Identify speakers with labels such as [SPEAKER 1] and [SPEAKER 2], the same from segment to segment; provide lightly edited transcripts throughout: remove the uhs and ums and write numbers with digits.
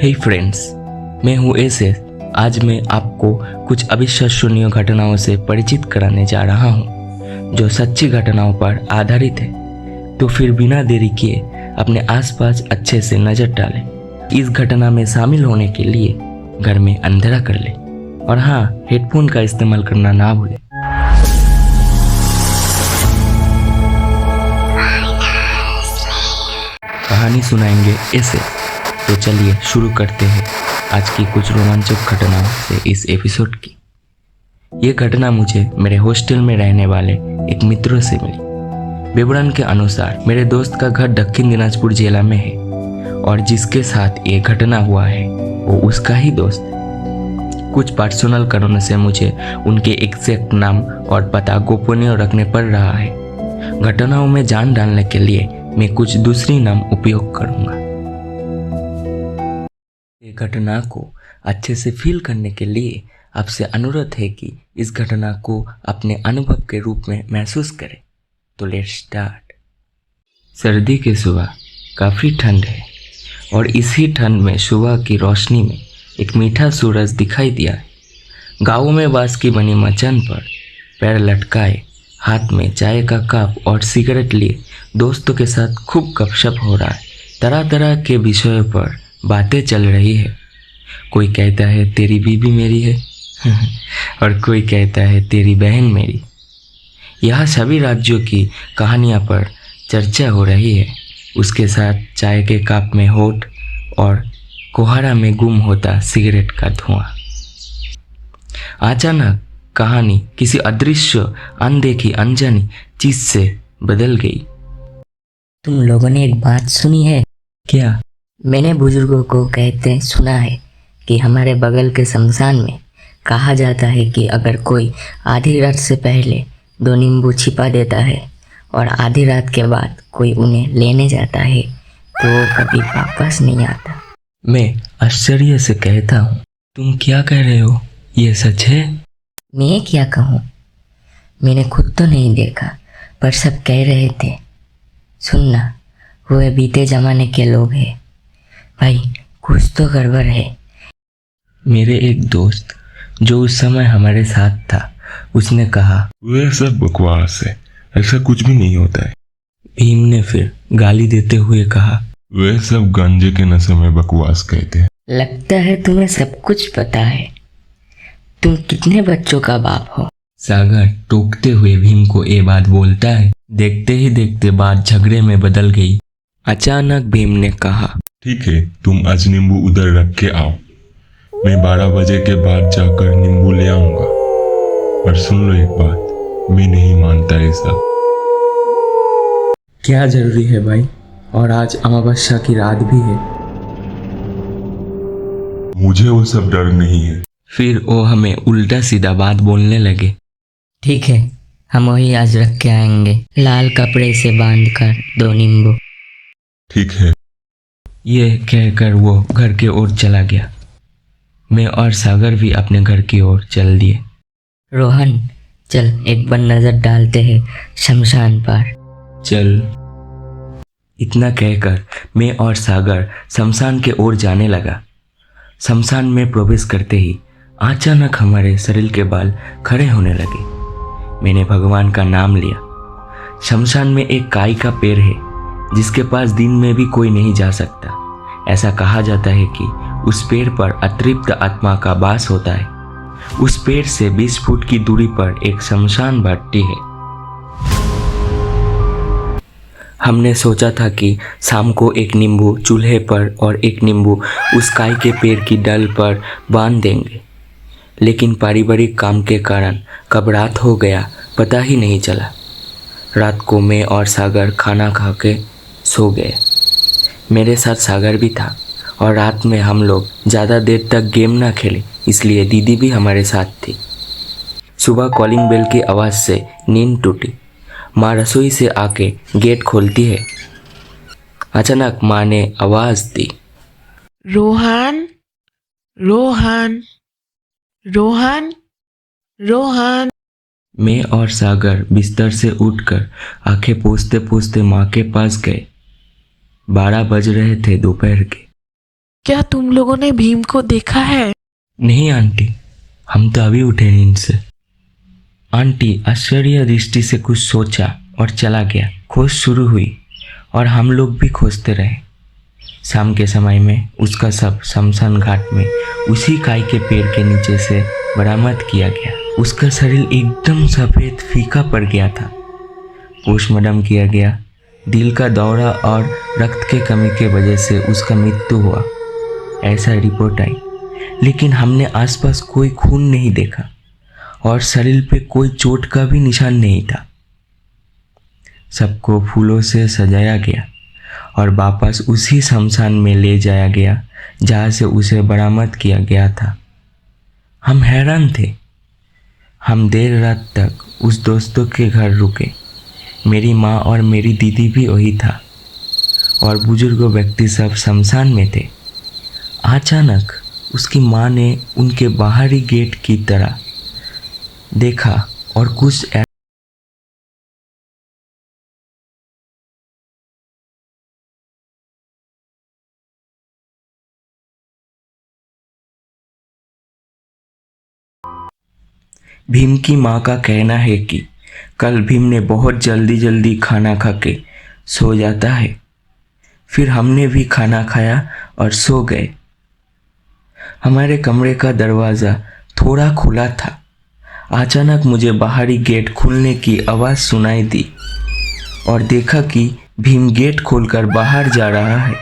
[SPEAKER 1] हे friends, मैं हूँ ऐसे। आज मैं आपको कुछ अविश्वसनीय घटनाओं से परिचित कराने जा रहा हूँ जो सच्ची घटनाओं पर आधारित है। तो फिर बिना देरी किए अपने आसपास अच्छे से नजर डालें। इस घटना में शामिल होने के लिए घर में अंधेरा कर लें और हाँ, हेडफोन का इस्तेमाल करना ना भूलें। कहानी सुनाएंगे ऐसे। तो चलिए शुरू करते हैं आज की कुछ रोमांचक घटनाओं से इस एपिसोड की। ये घटना मुझे मेरे हॉस्टल में रहने वाले एक मित्र से मिली। विवरण के अनुसार मेरे दोस्त का घर दक्षिण दिनाजपुर जिला में है और जिसके साथ ये घटना हुआ है वो उसका ही दोस्त है। कुछ पर्सनल कारणों से मुझे उनके एग्जैक्ट नाम और पता गोपनीय रखने पड़ रहा है। घटनाओं में जान डालने के लिए मैं कुछ दूसरी नाम उपयोग करूंगा। ये घटना को अच्छे से फील करने के लिए आपसे अनुरोध है कि इस घटना को अपने अनुभव के रूप में महसूस करें। तो लेट्स स्टार्ट। सर्दी की सुबह काफ़ी ठंड है और इसी ठंड में सुबह की रोशनी में एक मीठा सूरज दिखाई दिया है। गाँव में बांस की बनी मचान पर पैर लटकाए, हाथ में चाय का कप और सिगरेट लिए दोस्तों के साथ खूब गपशप हो रहा है। तरह तरह के विषयों पर बातें चल रही है। कोई कहता है तेरी बीबी मेरी है और कोई कहता है तेरी बहन मेरी। यहाँ सभी राज्यों की कहानियाँ पर चर्चा हो रही है। उसके साथ चाय के कप में होठ और कोहरा में गुम होता सिगरेट का धुआं। अचानक कहानी किसी अदृश्य, अनदेखी, अनजानी चीज से बदल गई।
[SPEAKER 2] तुम लोगों ने एक बात सुनी है
[SPEAKER 1] क्या?
[SPEAKER 2] मैंने बुजुर्गों को कहते सुना है कि हमारे बगल के शमशान में कहा जाता है कि अगर कोई आधी रात से पहले 2 नींबू छिपा देता है और आधी रात के बाद कोई उन्हें लेने जाता है तो वो कभी वापस नहीं आता।
[SPEAKER 1] मैं आश्चर्य से कहता हूँ, तुम क्या कह रहे हो? ये सच है?
[SPEAKER 2] मैं क्या कहूँ, मैंने खुद तो नहीं देखा पर सब कह रहे थे। सुनना, वो बीते जमाने के लोग हैं भाई, कुछ तो गड़बड़ है।
[SPEAKER 1] मेरे एक दोस्त जो उस समय हमारे साथ था, उसने कहा
[SPEAKER 3] वह सब बकवास है, ऐसा कुछ भी नहीं होता है।
[SPEAKER 1] भीम ने फिर गाली देते हुए कहा,
[SPEAKER 3] वह सब गांजे के नशे में बकवास कहते हैं।
[SPEAKER 2] लगता है तुम्हें सब कुछ पता है। तुम कितने बच्चों का बाप हो?
[SPEAKER 1] सागर टोकते हुए भीम को ये बात बोलता है। देखते ही देखते बात झगड़े में बदल गई। अचानक भीम ने कहा,
[SPEAKER 3] ठीक है, तुम आज नींबू उधर रख के आओ, मैं 12 बजे के बाद जाकर नींबू ले आऊंगा। पर सुन लो एक बात, मैं नहीं मानता ये सब।
[SPEAKER 1] क्या जरूरी है भाई? और आज अमावस्या की रात भी है।
[SPEAKER 3] मुझे वो सब डर नहीं है।
[SPEAKER 1] फिर वो हमें उल्टा सीधा बात बोलने लगे।
[SPEAKER 2] ठीक है, हम वही आज रख के आएंगे, लाल कपड़े से बांधकर 2 नींबू।
[SPEAKER 3] ठीक है।
[SPEAKER 1] ये कहकर वो घर के ओर चला गया। मैं और सागर भी अपने घर की ओर चल दिए।
[SPEAKER 2] रोहन, चल एक बार नजर डालते हैं शमशान पर।
[SPEAKER 1] चल। इतना कहकर मैं और सागर शमशान के ओर जाने लगा। शमशान में प्रवेश करते ही अचानक हमारे शरीर के बाल खड़े होने लगे। मैंने भगवान का नाम लिया। शमशान में एक काई का पेड़ है जिसके पास दिन में भी कोई नहीं जा सकता। ऐसा कहा जाता है कि उस पेड़ पर अतृप्त आत्मा का वास होता है। उस पेड़ से 20 फुट की दूरी पर एक शमशान भट्टी है। हमने सोचा था कि शाम को एक नींबू चूल्हे पर और एक नींबू उस काई के पेड़ की डल पर बांध देंगे, लेकिन पारिवारिक काम के कारण कब रात हो गया पता ही नहीं चला। रात को मैं और सागर खाना खा के सो गए। मेरे साथ सागर भी था और रात में हम लोग ज़्यादा देर तक गेम ना खेले, इसलिए दीदी भी हमारे साथ थी। सुबह कॉलिंग बेल की आवाज़ से नींद टूटी। माँ रसोई से आके गेट खोलती है। अचानक माँ ने आवाज़ दी,
[SPEAKER 4] रोहन, रोहन, रोहन, रोहन।
[SPEAKER 1] मैं और सागर बिस्तर से उठकर आंखें पोंछते पोंछते माँ के पास गए। 12 बज रहे थे दोपहर के।
[SPEAKER 4] क्या तुम लोगों ने भीम को देखा है?
[SPEAKER 1] नहीं आंटी, हम तो अभी उठे नींद से। आंटी आश्चर्य दृष्टि से कुछ सोचा और चला गया। खोज शुरू हुई और हम लोग भी खोजते रहे। शाम के समय में उसका शव शमशान घाट में उसी काई के पेड़ के नीचे से बरामद किया गया। उसका शरीर एकदम सफ़ेद फीका पड़ गया था। पोस्टमार्टम किया गया। दिल का दौरा और रक्त के कमी के वजह से उसका मृत्यु हुआ, ऐसा रिपोर्ट आई। लेकिन हमने आसपास कोई खून नहीं देखा और शरीर पे कोई चोट का भी निशान नहीं था। सबको फूलों से सजाया गया और वापस उसी शमशान में ले जाया गया जहाँ से उसे बरामद किया गया था। हम हैरान थे। हम देर रात तक उस दोस्तों के घर रुके। मेरी माँ और मेरी दीदी भी वही था और बुजुर्ग व्यक्ति सब शमशान में थे। अचानक उसकी माँ ने उनके बाहरी गेट की तरह देखा और कुछ भीम की माँ का कहना है कि कल भीम ने बहुत जल्दी खाना खा के सो जाता है। फिर हमने भी खाना खाया और सो गए। हमारे कमरे का दरवाज़ा थोड़ा खुला था। अचानक मुझे बाहरी गेट खुलने की आवाज़ सुनाई दी और देखा कि भीम गेट खोलकर बाहर जा रहा है।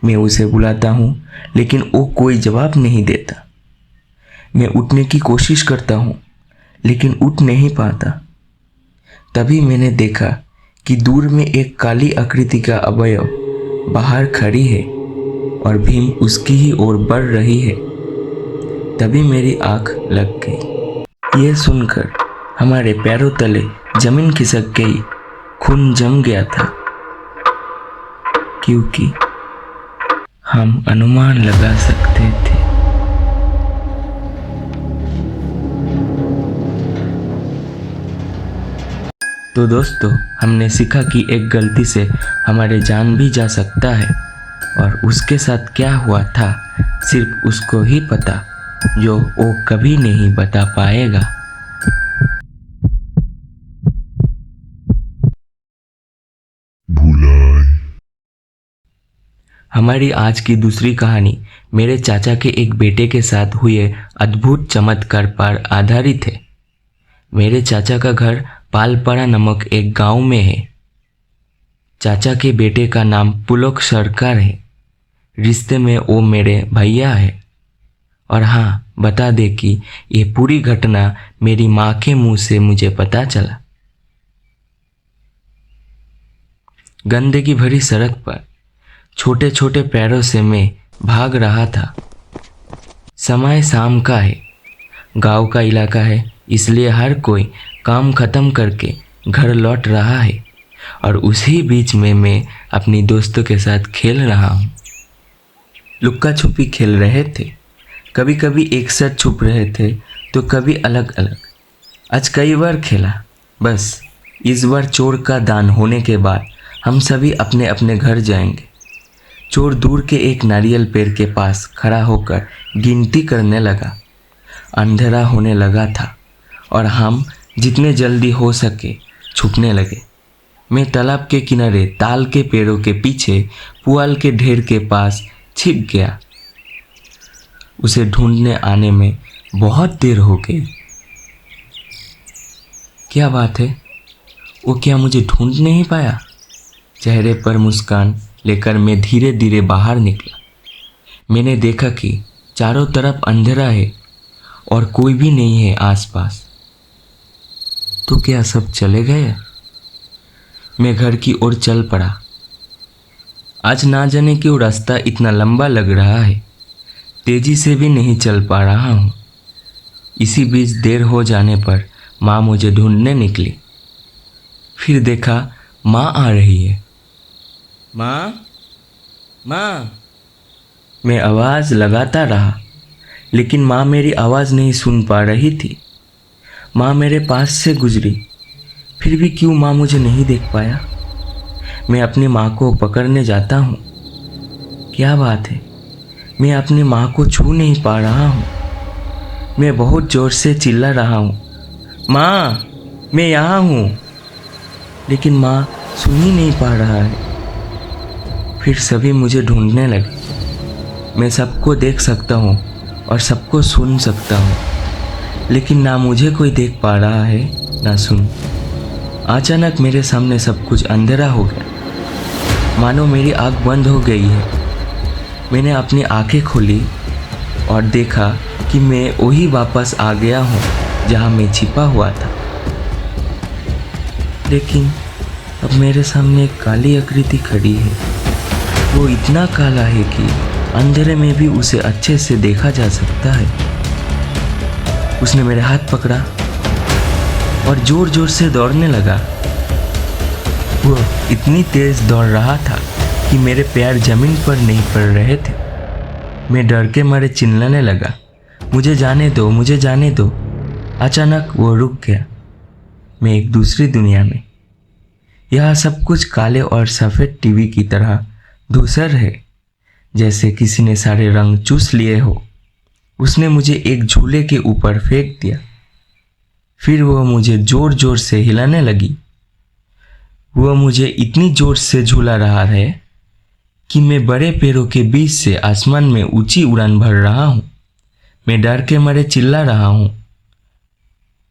[SPEAKER 1] मैं उसे बुलाता हूँ लेकिन वो कोई जवाब नहीं देता। मैं उठने की कोशिश करता हूँ लेकिन उठ नहीं पाता। तभी मैंने देखा कि दूर में एक काली आकृति का अवयव बाहर खड़ी है और भीम उसकी ही ओर बढ़ रही है। तभी मेरी आंख लग गई। ये सुनकर हमारे पैरों तले जमीन खिसक गई। खून जम गया था क्योंकि हम अनुमान लगा सकते थे। तो दोस्तों, हमने सीखा कि एक गलती से हमारे जान भी जा सकता है और उसके साथ क्या हुआ था सिर्फ उसको ही पता, जो वो कभी नहीं बता पाएगा। हमारी आज की दूसरी कहानी मेरे चाचा के एक बेटे के साथ हुए अद्भुत चमत्कार पर आधारित है। मेरे चाचा का घर पालपाड़ा नामक एक गांव में है। चाचा के बेटे का नाम पुलक सरकार है। रिश्ते में वो मेरे भैया है। और हाँ, बता दे कि ये पूरी घटना मेरी माँ के मुंह से मुझे पता चला। गंदगी भरी सड़क पर छोटे छोटे पैरों से मैं भाग रहा था। समय शाम का है। गांव का इलाका है, इसलिए हर कोई काम खत्म करके घर लौट रहा है और उसी बीच में मैं अपनी दोस्तों के साथ खेल रहा हूँ। लुक्का छुपी खेल रहे थे। कभी कभी एक साथ छुप रहे थे तो कभी अलग अलग। आज कई बार खेला। बस इस बार चोर का दान होने के बाद हम सभी अपने अपने घर जाएंगे। चोर दूर के एक नारियल पेड़ के पास खड़ा होकर गिनती करने लगा। अंधेरा होने लगा था और हम जितने जल्दी हो सके छुपने लगे। मैं तालाब के किनारे ताल के पेड़ों के पीछे पुआल के ढेर के पास छिप गया। उसे ढूंढने आने में बहुत देर हो गई। क्या बात है, वो क्या मुझे ढूंढ नहीं पाया? चेहरे पर मुस्कान लेकर मैं धीरे धीरे बाहर निकला। मैंने देखा कि चारों तरफ अंधेरा है और कोई भी नहीं है आसपास। तो क्या सब चले गए? मैं घर की ओर चल पड़ा। आज ना जाने क्यों रास्ता इतना लंबा लग रहा है। तेजी से भी नहीं चल पा रहा हूँ। इसी बीच देर हो जाने पर माँ मुझे ढूंढने निकली। फिर देखा माँ आ रही है। माँ, माँ। मैं आवाज़ लगाता रहा लेकिन माँ मेरी आवाज़ नहीं सुन पा रही थी। माँ मेरे पास से गुजरी, फिर भी क्यों माँ मुझे नहीं देख पाया? मैं अपनी माँ को पकड़ने जाता हूँ। क्या बात है, मैं अपनी माँ को छू नहीं पा रहा हूँ। मैं बहुत ज़ोर से चिल्ला रहा हूँ, माँ मैं यहाँ हूँ, लेकिन माँ सुन ही नहीं पा रहा है। फिर सभी मुझे ढूंढने लगे। मैं सबको देख सकता हूँ और सबको सुन सकता हूँ, लेकिन ना मुझे कोई देख पा रहा है ना सुन। अचानक मेरे सामने सब कुछ अंधेरा हो गया, मानो मेरी आँख बंद हो गई है। मैंने अपनी आंखें खोली और देखा कि मैं वही वापस आ गया हूँ जहाँ मैं छिपा हुआ था। लेकिन अब मेरे सामने एक काली आकृति खड़ी है। वो इतना काला है कि अंधेरे में भी उसे अच्छे से देखा जा सकता है। उसने मेरे हाथ पकड़ा और जोर जोर से दौड़ने लगा। वो इतनी तेज दौड़ रहा था कि मेरे पैर जमीन पर नहीं पड़ रहे थे। मैं डर के मारे चिल्लाने लगा, मुझे जाने दो, मुझे जाने दो। अचानक वो रुक गया। मैं एक दूसरी दुनिया में। यह सब कुछ काले और सफ़ेद टीवी की तरह धूसर है, जैसे किसी ने सारे रंग चूस लिए हो। उसने मुझे एक झूले के ऊपर फेंक दिया। फिर वह मुझे जोर जोर से हिलाने लगी। वह मुझे इतनी जोर से झूला रहा है कि मैं बड़े पैरों के बीच से आसमान में ऊंची उड़ान भर रहा हूँ। मैं डर के मारे चिल्ला रहा हूँ।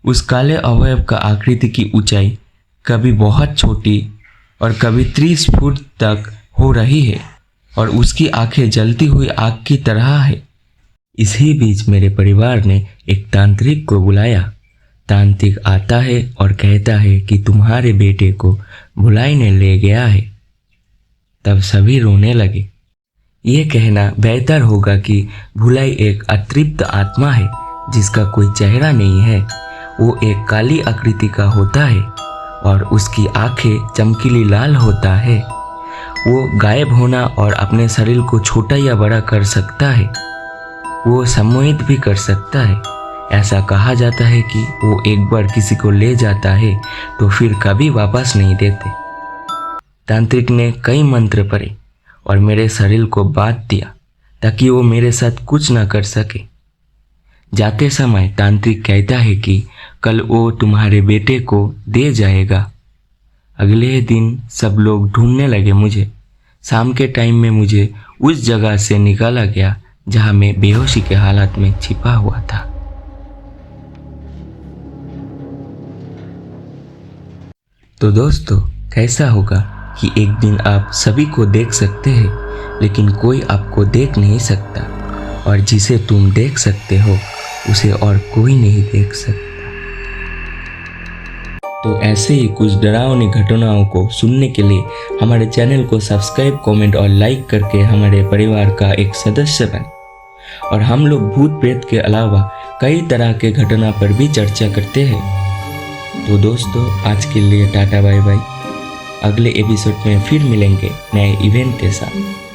[SPEAKER 1] उस काले अवयव का आकृति की ऊंचाई कभी बहुत छोटी और कभी 30 फुट तक हो रही है और उसकी आंखें जलती हुई आग की तरह है। इसी बीच मेरे परिवार ने एक तांत्रिक को बुलाया। तांत्रिक आता है और कहता है कि तुम्हारे बेटे को भुलाई ने ले गया है। तब सभी रोने लगे। ये कहना बेहतर होगा कि भुलाई एक अतृप्त आत्मा है जिसका कोई चेहरा नहीं है। वो एक काली आकृति का होता है और उसकी आंखें चमकीली लाल होता है। वो गायब होना और अपने शरीर को छोटा या बड़ा कर सकता है। वो सम्मोहित भी कर सकता है। ऐसा कहा जाता है कि वो एक बार किसी को ले जाता है तो फिर कभी वापस नहीं देते। तांत्रिक ने कई मंत्र पढ़े और मेरे शरीर को बांध दिया ताकि वो मेरे साथ कुछ ना कर सके। जाते समय तांत्रिक कहता है कि कल वो तुम्हारे बेटे को दे जाएगा। अगले दिन सब लोग ढूंढने लगे मुझे। शाम के टाइम में मुझे उस जगह से निकाला गया जहां मैं बेहोशी के हालत में छिपा हुआ था। तो दोस्तों, कैसा होगा कि एक दिन आप सभी को देख सकते हैं लेकिन कोई आपको देख नहीं सकता, और जिसे तुम देख सकते हो उसे और कोई नहीं देख सकता। तो ऐसे ही कुछ डरावनी घटनाओं को सुनने के लिए हमारे चैनल को सब्सक्राइब, कमेंट और लाइक करके हमारे परिवार का एक सदस्य बने। और हम लोग भूत प्रेत के अलावा कई तरह के घटना पर भी चर्चा करते हैं। तो दोस्तों, आज के लिए टाटा बाय बाय। अगले एपिसोड में फिर मिलेंगे नए इवेंट के साथ।